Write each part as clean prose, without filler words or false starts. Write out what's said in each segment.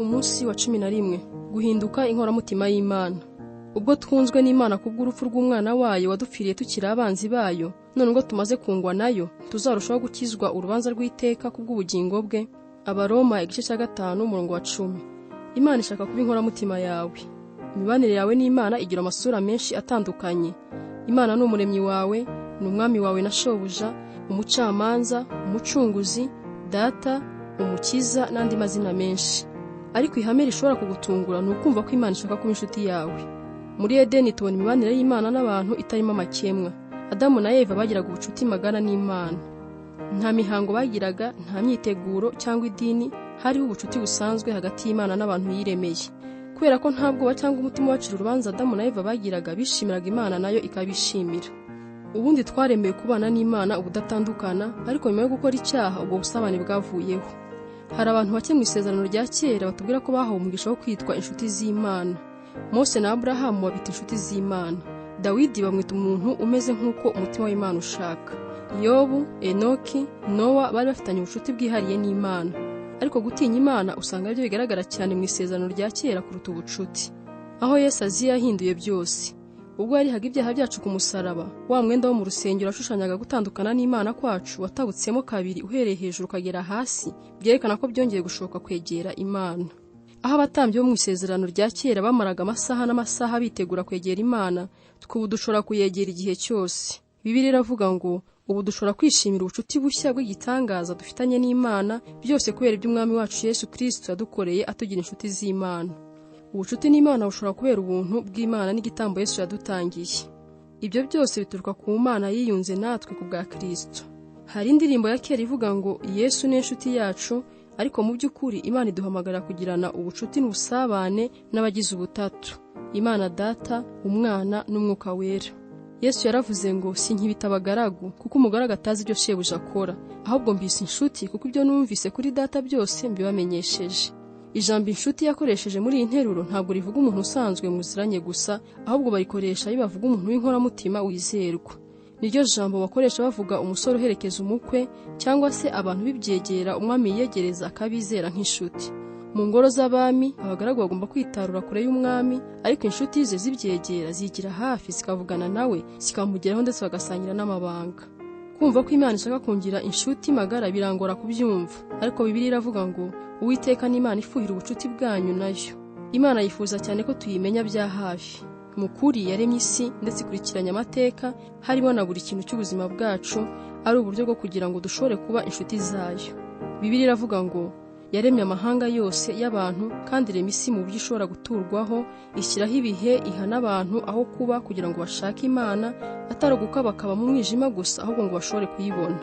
Umunsi wa 11. Guhinduka inkoramutima y'Imana. Ubwo twunzwe n'Imana kubw'urupfu rw'umwana wayo wadupfiriye tukiri abanzi bayo, none ngo tumaze kungwa nayo, tuzarushaho gukizwa urubanza rw'iteka kubw'ubugingo bwe. Abaroma igice cya 5 umurongo wa 10. Imana ishaka kuba inkoramutima yawe. Imibanire yawe n'Imana igira amasura menshi atandukanye. Imana ni umuremyi wawe, ni umwami wawe na shobuja, umucamanza, umucunguzi, data, umukiza n'andi mazina menshi. Ariko ihame rishobora kugutungura ni ukumva ko Imana ishaka kuba inshuti yawe. Muri Edeni tubona imibanire y'Imana n'abantu itarimo amakemwa. Adamu na Eva bagiraga ubucuti magana n'Imana. Nta mihango bagiraga, nta myiteguro cyangwa idini, hariho ubucuti busanzwe hagati y'Imana n'abantu yiremeye. Kubera ko nta bwoba cyangwa umutima wacira urubanza Adamu na Eva bagiraga, bishimiraga Imana nayo ikabishimira. Ubundi twaremewe kubana n'Imana ubudatandukana, ariko nyuma yo gukora icyaha ubwo busabane bwavuyeho. Hari abantu bake mu isezerano rya kera batubwira ko bahawe umugisha wo kwitwa inshuti z'Imana. Mose na Abrahamu babita inshuti z'Imana. Dawidi bamwita umuntu umeze nk'uko umutima w'Imana ushaka. Yobu, Enoki, Nowa bari bafitanye ubucuti bwihariye n'Imana. Ariko gutinya Imana usanga byo bigaragara cyane mu isezerano rya kera kuruta ubucuti. Aho Yesu aziye yahinduye byose. Ubwo yarihaga ibyaha byacu ku musaraba, wa mwenda wo mu rusengero ashushanyaga gutandukana n'Imana kwacu watabutsemo kabiri uhereye hejuru ukagera hasi, byerekana ko byongeye gushoboka kwegera Imana. Aho abatambyi bo mu isezerano rya kera bamaraga amasaha n'amasaha bitegura kwegera Imana, twubu dushobora kuyegera igihe cyose. Bibiliya iravuga ngo ubu dushobora kwishimira ubucuti bushya bw'igitangaza dufitanye n'Imana, byose kubera iby'umwami wacu Yesu Kristo yadukoreye atugira inshuti z'Imana. Ubucuti n'Imana bushobora kubera ubuntu bw'Imana n'igitambo Yesu yadutangiye. Ibyo byose bituruka ku Mana yiyunze natwe ku bwa Kristo. Hari indirimbo ya kera ivuga ngo Yesu ni inshuti yacu, ariko mu by'ukuri Imana iduhamagara kugirana ubucuti n'ubusabane n'abagize ubutatu: Imana Data, Umwana n'Umwuka Wera. Yesu yaravuze ngo sinkibita abagaragu, kuko umugaragu atazi ibyo shebuja akora, ahubwo mbise inshuti kuko ibyo numvise kuri Data byose mbibamenyesheje. Ijambo inshuti yakoresheje muri iyi nteruro ntabwo rivuga umuntu usanzwe muziranye gusa, ahubwo barikoresha iyo bavuga umuntu w'inkoramutima wizerwa. Niryo jambo bakoresha bavuga umusore uherekeza umukwe, cyangwa se abantu bibyegera umwami yiyegereza akabizera nk'inshuti. Mu ngoro z'abami abagaragu bagomba kwitarura kure y'umwami, ariko inshuti ze zibyegera zigira hafi zikavugana nawe, zikamugeraho ndetse bagasangira n'amabanga. Kumva ko Imana ishaka kungira inshuti magara birangora kubyumva, ariko Bibiliya iravuga ngo Uwiteka ni Imana ifuhira ubucuti bwanyu nayo. Imana yifuza cyane ko tuyimenya bya hafi. Mu kuri yaremye isi ndetse ikurikiranya amateka, harimo na buri kintu cy'ubuzima bwacu, ari uburyo bwo kugira ngo dushobore kuba inshuti zayo. Bibiliya iravuga ngo yaremye amahanga yose y'abantu, kandi irema isi mu buryo ishobora guturwaho, ishyiraho ibihe, iha n'abantu aho kuba kugira ngo bashake Imana, atari ugukabakaba mu mwijima gusa, ahubwo ngo bashobore kuyibona.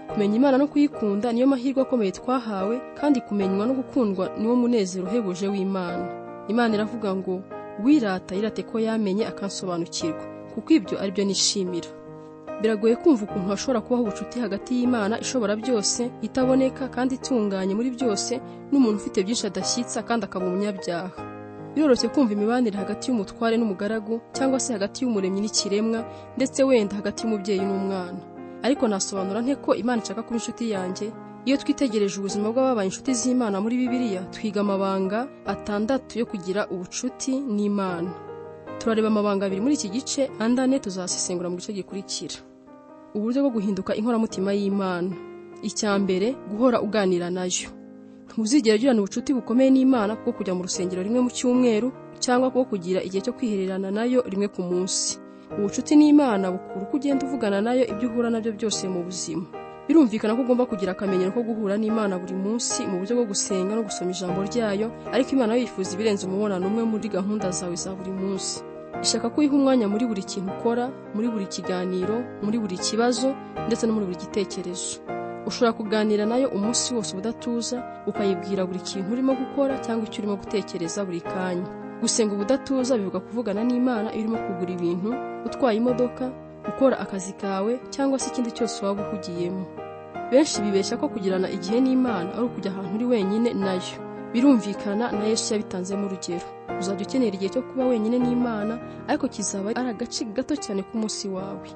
Kumenya Imana no kuyikunda niyo mahirwe akomeye twahawe, kandi kumenywa no gukundwa niwo munezero uhebuje w'Imana. Imana iravuga ngo wirata yirate ko yamenye akansobanukirwa, kuko ibyo ari byo nishimira. Biragoye kumva ukuntu hashobora kubaho ubucuti hagati y'Imana ishobora byose, itaboneka kandi itunganye muri byose, n'umuntu ufite byinshi adashyitsa kandi akaba umunyabyaha. Biroroshye kumva imibanire hagati y'umutware n'umugaragu, cyangwa se hagati y'umuremyi n'ikiremwa, ndetse wenda hagati y'umubyeyi n'umwana. Ariko nasobanura nte ko Imana ishaka kuba inshuti yanjye? Iyo twitegereje ubuzima bw'ababaye inshuti z'Imana muri Bibiliya, twiga amabanga 6 yo kugira ubucuti n'Imana. Turareba amabanga 2 muri iki gice, andane tuzasesengura mu gice gikurikira. Uburyo bwo guhinduka inkoramutima y'Imana. Icyambere, guhora uganira nayo. Ntuzigera ugirana ubucuti bukomeye n'Imana kuko kujya mu rusengero rimwe mu cyumweru, cyangwa kuko kugira igihe cyo kwihererana nayo rimwe ku munsi. Ubucuti n'Imana bukuru uko ugenda uvugana nayo ibyo uhura nabyo byose mu buzima. Birumvikana ko ugomba kugira akamenyero ko guhura n'Imana buri munsi mu buryo bwo gusenga no gusoma ijambo ryayo, ariko Imana yifuza ibirenze umubonano umwe muri gahunda zawe za buri munsi. Ishaka ko uyiha umwanya muri buri kintu ukora, muri buri kiganiro, muri buri kibazo, ndetse no muri buri gitekerezo. Ushobora kuganira nayo umunsi wose ubudatuza, ukayibwira buri kintu urimo gukora cyangwa icyo urimo gutekereza buri kanya. Gusenga ubudatuza bivuga kuvugana n'Imana irimo kugura ibintu, utwaye imodoka, ukora akazi kawe, cyangwa se ikindi cyose waba uhugiyemo. Benshi bibeshya ko kugirana igihe n'Imana ari ukujya ahantu uri wenyine nayo. Birumvikana na Yesu yabitanzemo urugero. Uzajya ukenera igihe cyo kuba wenyine n'Imana, ariko kizaba ari agace gato cyane k'umunsi wawe.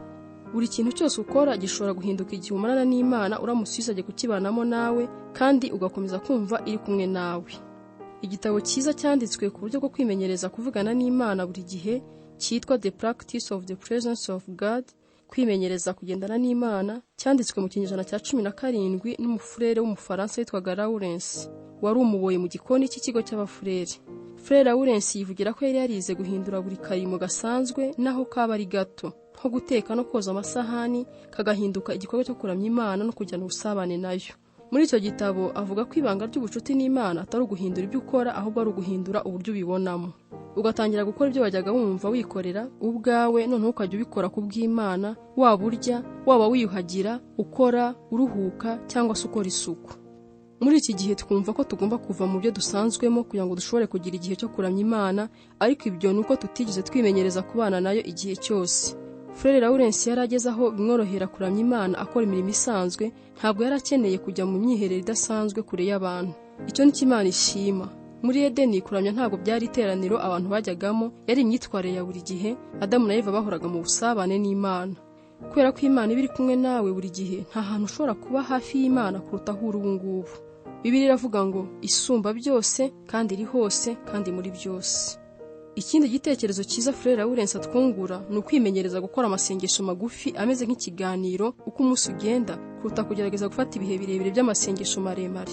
Buri kintu cyose ukora gishobora guhinduka igihe umarana n'Imana uramutse usabye kukibanamo nawe, kandi ugakomeza kumva iri kumwe nawe. Igitabo cyiza cyanditswe ku buryo bwo kwimenyereza kuvugana n'Imana buri gihe cyitwa The Practice of the Presence of God, kwimenyereza kugendana n'Imana, cyanditswe mu kinyejana cya 17 n'umufurere w'umufaransa witwaga Lawrence, wari umuboye mu gikoni cy'ikigo cy'abafurere. Frere Lawrence yivugira ko yari yarize guhindura buri karimo gasanzwe naho kaba ari gato, nko guteka no koza amasahani, kagahinduka igikorwa cyo kuramya Imana no kujyana ubusabane nayo. Muri icyo gitabo avuga ko ibanga ry'ubucuti n'Imana atari uguhindura ibyo ukora, ahubwo ari uguhindura uburyo ubibonamo. Ugatangira gukora ibyo wajyaga wumva wikorera ubwawe, noneho ukajya ubikora ku bw'Imana, waba urya, waba wiyuhagira, ukora, uruhuka cyangwa se ukora isuku. Muri iki gihe twumva ko tugomba kuva mu byo dusanzwemo kugira ngo dushobore kugira igihe cyo kuramya Imana, ariko ibyo nuko tutigeze twimenyereza kubana nayo igihe cyose. Frere Lawrence yarageze aho bimworohera kuramya Imana akora imirimo isanzwe, ntabwo yarakeneye kujya mu myiherero idasanzwe kure y'abantu. Icyo ni Imana ishima. Muri Edeni kuramya ntabwo byari iteraniro abantu bajyagamo, yari imyitwarire ya buri gihe. Adamu na Eva bahoraga mu busabane n'Imana. Kubera ko Imana iba iri kumwe nawe buri gihe, nta hantu ushobora kuba hafi y'Imana kuruta aho uri ubu ngubu. Bibiliya iravuga ngo isumba byose kandi iri hose kandi muri byose. Ikindi gitekerezo cyiza Frere Lawrence atwungura ni ukwimenyereza gukora amasengesho magufi ameze nk'ikiganiro uko umunsi ugenda, kuruta kugerageza gufata ibihe birebire by'amasengesho maremare.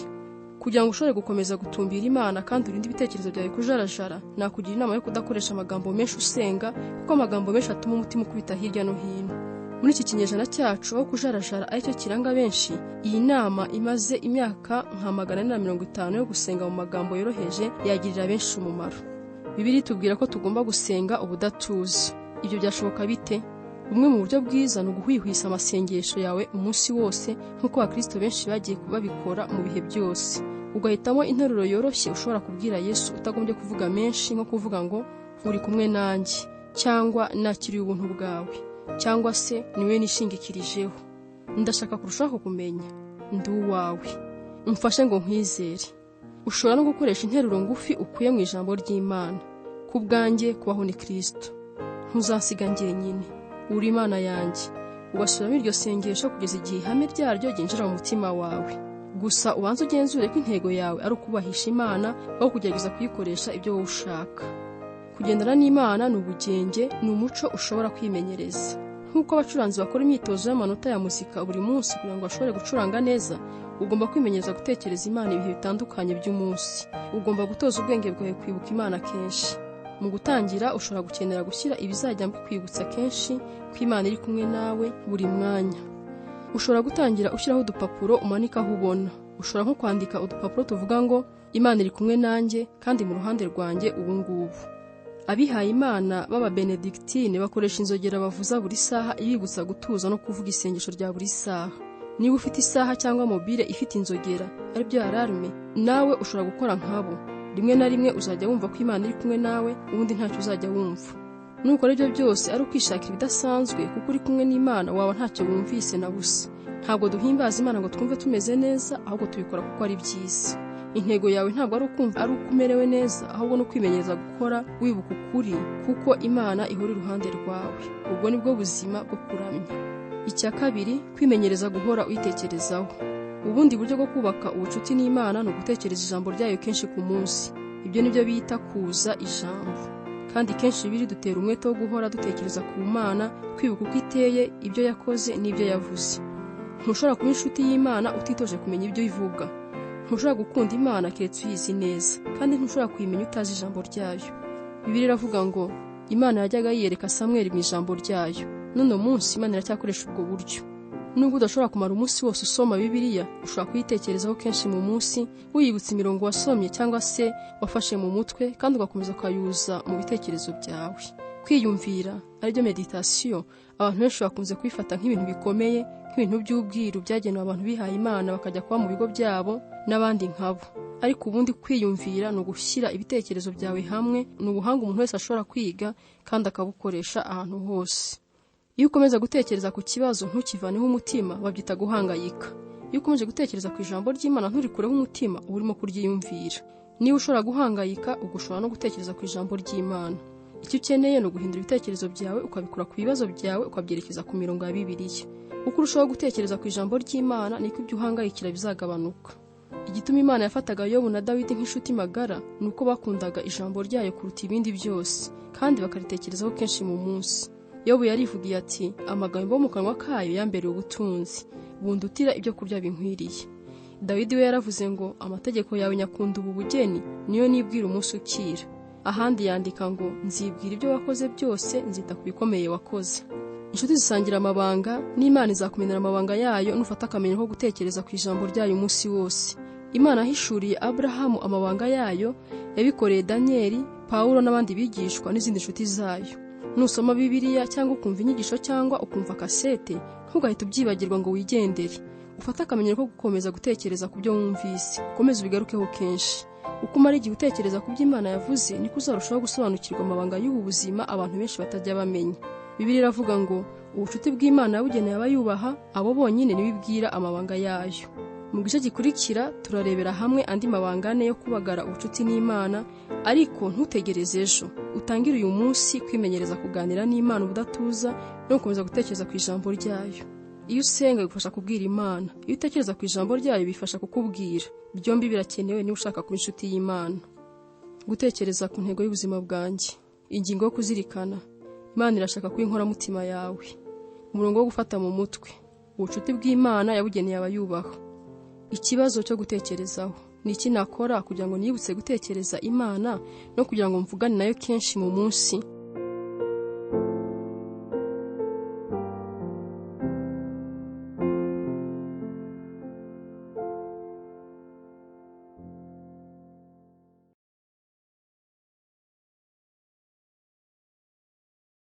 Kugira ngo ushobore gukomeza gutumbira Imana kandi urinde ibitekerezo byawe kujarajara, nakugira inama yo kudakoresha amagambo menshi usenga, kuko amagambo menshi atuma umutima ukubita hirya no hino. Muri iki kinyejana cyacu aho kujarajara aricyo kiranga benshi, iyi nama imaze imyaka nka 450 yo gusenga mu magambo yoroheje yagirira benshi umumaro. Bibiliya itubwira ko tugomba gusenga ubudatuza. Ibyo byashoboka bite? Bumwe mu buryo bwiza ni uguhwihwisa amasengesho yawe umunsi wose, nk'uko abakristo benshi bagiye kubabikora mu bihe byose. Ugahitamo interuro yoroshye ushobora kubwira Yesu utagombye kuvuga menshi, nko kuvuga ngo uri kumwe nanjye, cyangwa nakiriye ubuntu bwawe, cyangwa se niwe nishingikirijeho, ndashaka kurushaho kumenya, ndi uwawe, umfashe ngo nkwizere. Ushobora no gukoresha interuro ngufi ukuye mu ijambo ry'Imana. Ku bwanjye kubaho ni Kristo, ntuzansiga njyenyine, uri Imana yanjye. Ugasubiramo iryo sengesho kugeza igihe ihame ryaryo ryinjira mu mutima wawe. Gusa ubanza ugenzure ko intego yawe ari ukubahisha Imana, aho kugerageza kuyikoresha ibyo wowe ushaka. Kugendana n'Imana ni ubugenge, ni umuco ushobora kwimenyereza. Nk'uko abacuranzi bakora imyitozo y'amanota ya muzika buri munsi kugira ngo bashobore gucuranga neza, ugomba kwimenyereza gutekereza Imana ibihe bitandukanye by'umunsi. Ugomba gutoza ubwenge bwawe kwibuka Imana kenshi. Mu gutangira ushobora gukenera gushyira ibizajya kwibutsa kenshi ko Imana iri kumwe nawe buri mwanya. Ushobora gutangira ushyiraho udupapuro umanika aho ubona. Ushobora nko kwandika udupapuro tuvuga ngo Imana iri kumwe nanjye kandi mu ruhande rwanjye ubu ngubu. Abihaye Imana baba Benedictine bakoresha inzogera bavuza buri saha ibibutsa gutuza no kuvuga isengesho rya buri saha. Niba ufite isaha cyangwa mobile ifite inzogera ari byo alarme, nawe ushobora gukora nkabo. Rimwe na rimwe uzajya wumva ko Imana iri kumwe nawe, ubundi ntacyo uzajya wumva. Nukora ibyo byose ari ukwishakira ibidasanzwe, kuko uri kumwe n'Imana waba ntacyo wumvise na busa. Ntabwo duhimbaza Imana ngo twumve tumeze neza, ahubwo tubikora kuko ari byiza. Intego yawe ntabwo ari ukumva ari ukumerewe neza, ahubwo no kwimenyereza gukora wibuka ukuri, kuko Imana ihora iruhande rwawe. Ubwo nibwo buzima bwo kuramya. Icya kabiri, kwimenyereza guhora uyitekerezaho. Ubundi buryo bwo kubaka ubucuti n'Imana ni ugutekereza ijambo ryayo kenshi ku munsi. Ibyo nibyo bita kuza ijambo. Kandi kenshi biri dutera umwete wo guhora dutekereza ku Mana, kwibuka uko iteye, ibyo yakoze n'ibyo yavuze. Ntushobora kuba inshuti y'Imana utitoje kumenya ibyo ivuga. Ntushobora gukunda Imana keretse uyizi neza, kandi ntushobora kuyimenya utazi ijambo ryayo. Bibiliya iravuga ngo Imana yajyaga yiyereka Samweli mu ijambo ryayo. None munsi Imana iracyakoresha ubwo buryo. Nubwo udashobora kumara umunsi wose usoma Bibiliya, ushobora kuyitekerezaho kenshi mu munsi, wiyibutsa imirongo wasomye cyangwa se wafashe mu mutwe, kandi ugakomeza ukayuza mu bitekerezo byawe. Kwiyumvira aribyo meditation, abantu benshi bakunze kwifata nk'ibintu bikomeye, nk'ibintu by'ubwiru byagenewe abantu bihaye Imana bakajya kuba mu bigo byabo n'abandi nkabo. Ariko ubundi kwiyumvira ni ugushyira ibitekerezo byawe hamwe, ni ubuhanga umuntu wese ashobora kwiga kandi akabukoresha ahantu hose. Iyo ukomeza gutekereza ku kibazo ntukivaneho umutima, babyita guhangayika. Iyo ukomeje gutekereza ku ijambo ry'Imana nturikureho umutima, urimo kuryiyumvira. Niba ushobora guhangayika, ugushobora no gutekereza ku ijambo ry'Imana. Icyo ukeneye ni uguhindura ibitekerezo byawe, ukabikura ku bibazo byawe, ukabyerekeza ku mirongo ya Bibiliya. Uko urushaho gutekereza ku ijambo ry'Imana, niko ibyo uhangayikira bizagabanuka. igituma Imana yafataga Yobu na Dawidi nk'inshuti magara ni uko bakundaga ijambo ryayo kuruta ibindi byose kandi bakaritekerezaho kenshi mu munsi. Yobu yarivugiye ati, amagambo yo mu kanwa kayo yambereye ubutunzi, bundutira ibyo kurya binkwiriye. Dawidi we yaravuze ngo, amategeko yawe nyakunda ubu bugeni, niyo nibwira umunsi ukira. Ahandi yandika ngo, nzibwira ibyo wakoze byose, nzita ku bikomeye wakoze. Inshuti zisangira amabanga, n'Imana izakumenera amabanga yayo nufata akamenyero ko gutekereza ku ijambo ryayo umunsi wose. Imana yahishuriye Aburahamu amabanga yayo, yabikoreye Danieli, Pawulo n'abandi bigishwa n'izindi nshuti zayo. Nusoma Bibiliya cyangwa ukumva inyigisho cyangwa ukumva kasete, ntugahite ubyibagirwa ngo wigendere. Ufata akamenyero ko gukomeza gutekereza ku byo wumvise, ukomeze ubigarukeho kenshi. Uko umara igihe utekereza ku byo Imana yavuze, niko uzarushaho gusobanukirwa amabanga y'ubu buzima abantu benshi batajya bamenya. Bibiliya iravuga ngo, ubucuti bw'Imana yabugeneye abayubaha, abo bonyine nibibwira amabanga yayo. Mu gice gikurikira turarebera hamwe andi mabanga ane yo kubagara ubucuti n'Imana, ariko ntutegereze ejo. Utangire uyu munsi kwimenyereza kuganira n'Imana ubudatuza no gukomeza gutekereza ku ijambo ryayo. Iyo usenga bigufasha kubwira Imana, iyo utekereza ku ijambo ryayo bifasha kukubwira. Byombi birakenewe niba ushaka kuba inshuti y'Imana. Gutekereza ku ntego y'ubuzima bwanjye. Ingingo yo kuzirikana. Imana irashaka kuba inkoramutima yawe. Umurongo wo gufata mu mutwe. Ubucuti bw'Imana yabugeneye abayubaha. Ikibazo cyo gutekerezaho. Ni iki nakora kugira ngo nibutse gutekereza Imana no kugira ngo mvugane nayo kenshi mu munsi?